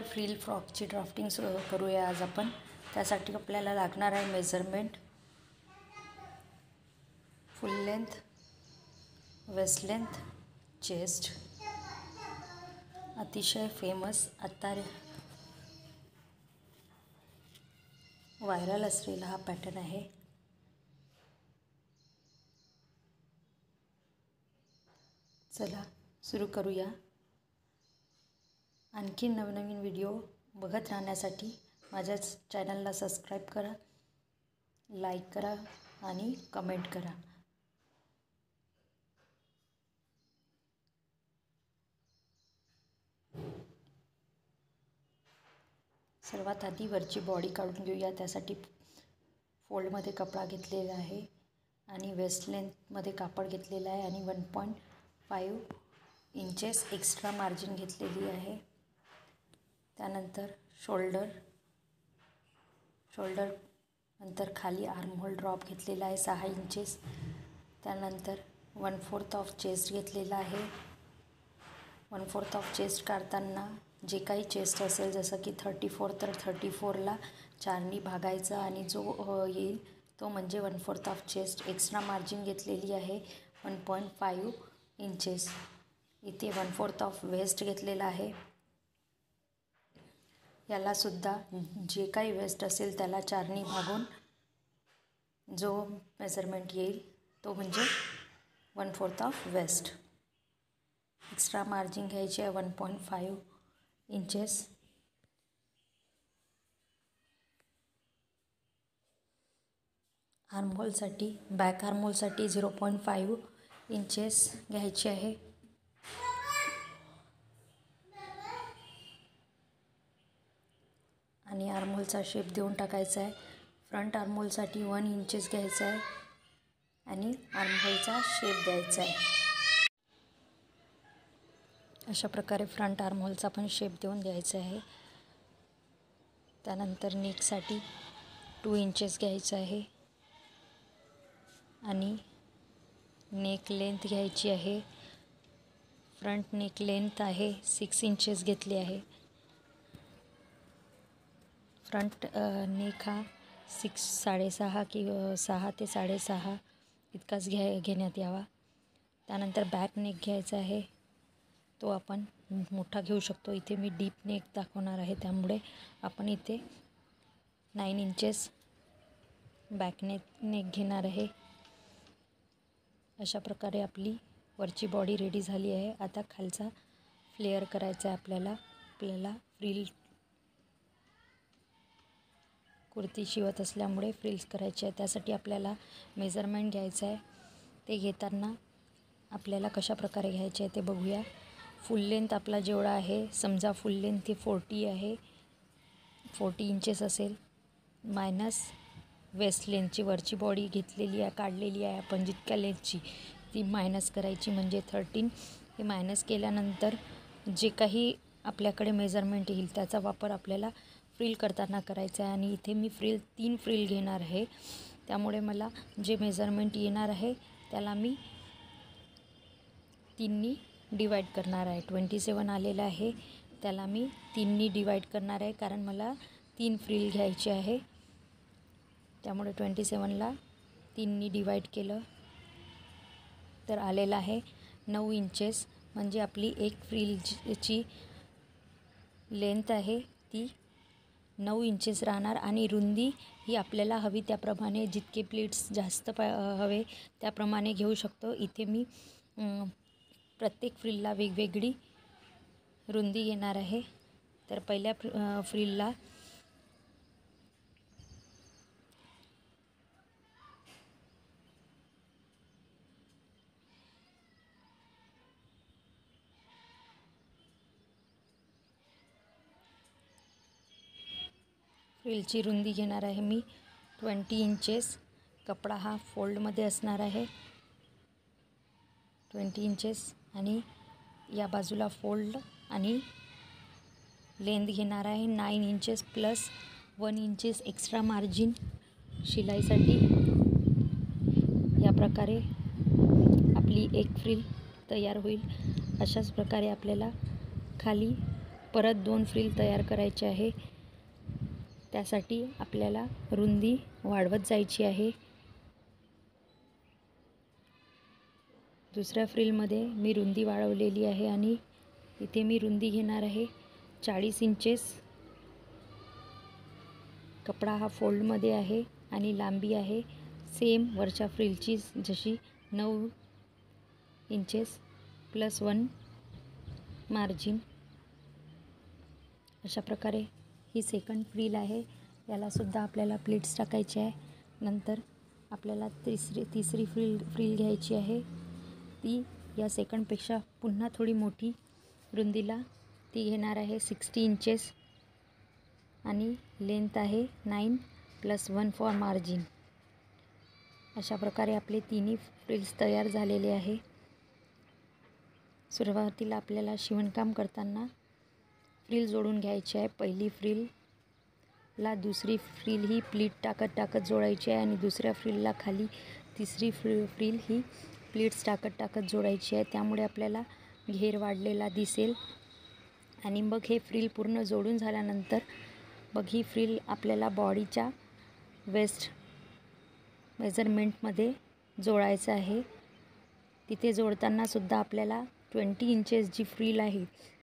Frill फ्रॉकची drafting सुरू करूया आज आपण। त्यासाठी आपल्याला लागणार आहे measurement, full length, waist length, chest. अतिशय फेमस आता व्हायरल असलेला हा पॅटर्न आहे। चला सुरू करूया। आणखी नवनवीन व्हिडिओ बघत राहण्यासाठी माझ्या चॅनलला सबस्क्राईब करा, लाईक करा आणि कमेंट करा। सर्वात आधी वरची बॉडी काढून घेऊया। त्यासाठी फोल्डमध्ये कपडा घेतलेला आहे आणि वेस्ट लेंथमध्ये कापड घेतलेला आहे आणि 1.5 इंचेस एक्स्ट्रा मार्जिन घेतलेली आहे। त्यानंतर शोल्डर नंतर खाली आर्महोल ड्रॉप घेतलेला आहे 6 इंचेस। त्यानंतर 1/4 ऑफ चेस्ट घेतलेला आहे। 1/4 ऑफ चेस्ट काढताना जे काही चेस्ट असेल, जसं की 34 तर 34ला 4नी भागायचं आणि जो येईल तो म्हणजे 1/4 ऑफ चेस्ट। एक्स्ट्रा मार्जिन घेतलेली आहे 1.5 इंचेस। इथे 1/4 ऑफ वेस्ट घेतलेला आहे। याला सुद्धा जे काही वेस्ट असेल त्याला 4नी भागून जो मेजरमेंट येईल तो म्हणजे 1/4 ऑफ वेस्ट। एक्स्ट्रा मार्जिन घ्यायची आहे 1.5 इंचेस। आर्महोलसाठी बॅक आर्महोलसाठी 0.5 इंचेस घ्यायची आहे। आणि आर्महोलचा शेप देऊन टाकायचा आहे। फ्रंट आर्महोलसाठी 1 इंचेस घ्यायचा आहे आणि आर्महोलचा शेप द्यायचा आहे। अशा प्रकारे फ्रंट आर्महोलचा पण शेप देऊन द्यायचा आहे। त्यानंतर नेकसाठी 2 इंचेस घ्यायचं आहे आणि नेक लेंथ घ्यायची आहे। फ्रंट नेक लेंथ आहे 6 इंचेस घेतली आहे। फ्रंट नेक हा 6.5 की 6 ते 6.5 इतकाच घेण्यात यावा। त्यानंतर बॅक नेक घ्यायचा आहे, तो आपण मोठा घेऊ शकतो। इथे मी डीप नेक दाखवणार आहे, त्यामुळे आपण इथे 9 इंचेस बॅक नेक घेणार आहे। अशा प्रकारे आपली वरची बॉडी रेडी झाली आहे। आता खालचा फ्लेअर करायचा आहे आपल्याला फ्रिल कुर्ती शिवत असल्यामुळे फ्रिल्स करायची आहे। त्यासाठी आपल्याला मेजरमेंट घ्यायचं आहे। ते घेताना आपल्याला कशा प्रकारे घ्यायचे आहे ते बघूया। फुल लेंथ आपला जेवढा आहे, समजा फुल लेंथ ही 40 आहे, 40 इंचेस असेल, मायनस वेस्ट लेंथची वरची बॉडी घेतलेली आहे, काढलेली आहे आपण जितक्या लेंथची ती मायनस करायची म्हणजे 13। हे मायनस केल्यानंतर जे काही आपल्याकडे मेजरमेंट येईल त्याचा वापर आपल्याला फ्रिल करताना करायचा आहे। आणि इथे मी 3 फ्रिल घेणार आहे, त्यामुळे मला जे मेजरमेंट येणार आहे त्याला मी 3नी डिवाइड करणार आहे। 27 आलेलं आहे, त्याला मी 3नी डिवाइड करणार आहे, कारण मला 3 फ्रिल घ्यायचे आहे। त्यामुळे 27ला 3नी डिवाइड केलं तर आलेलं आहे 9 इंचेस। म्हणजे आपली एक फ्रिलची लेंथ आहे ती 9 इंचेस राहणार आणि रुंदी ही आपल्याला हवी त्याप्रमाणे, जितके प्लीट्स जास्त हवे त्याप्रमाणे घेऊ शकतो। इथे मी प्रत्येक फ्रिलला वेगवेगळी रुंदी घेणार आहे। तर पहिल्या फ्रिलला फ्रिलची रुंदी घेणार आहे मी 20 इंचेस। कपडा हा फोल्डमध्ये असणार आहे 20 इंचेस आणि या बाजूला फोल्ड आणि लेंथ घेणार आहे 9 inches plus 1 inches extra margin शिलाईसाठी। या प्रकारे आपली एक फ्रिल तयार होईल। अशाच प्रकारे आपल्याला खाली परत 2 फ्रिल तयार करायचे आहे. त्यासाठी आपल्याला रुंदी वाढवत जायची आहे. दुसऱ्या फ्रिलमध्ये मी रुंदी वाढवलेली आहे आणि इथे मी रुंदी घेणार आहे 40 इंचेस. कपडा हा फोल्डमध्ये आहे आणि लांबी आहे सेम वरच्या फ्रिलची जशी 9 इंचेस +1 मार्जिन. अशा प्रकारे ही सेकंड फ्रिल आहे. याला सुद्धा आपल्याला प्लीट्स टाकायचे आहे. नंतर आपल्याला तिसरी फ्रिल घ्यायची आहे. ती या सेकंडपेक्षा पुन्हा थोडी मोठी रुंदीला ती घेणार आहे 60 इंचेस आणि लेंथ आहे 9 +1 फॉर मार्जिन. अशा प्रकारे आपले तिन्ही फ्रिल्स तयार झालेले आहे. सुरुवातीला आपल्याला शिवणकाम करताना फ्रिल जोडून घ्यायची आहे. पहिली फ्रिलला दुसरी फ्रिल ही प्लीट टाकत जोडायची आहे आणि दुसऱ्या फ्रिलला खाली तिसरी फ्रिल ही प्लीट्स टाकत जोडायची आहे. त्यामुळे आपल्याला घेर वाढलेला दिसेल. आणि मग हे फ्रिल पूर्ण जोडून झाल्यानंतर मग ही फ्रिल आपल्याला बॉडीच्या वेस्ट मेजरमेंटमध्ये जोडायचं आहे. तिथे जोडताना सुद्धा आपल्याला 20 इंचेस जी फ्रिल आहे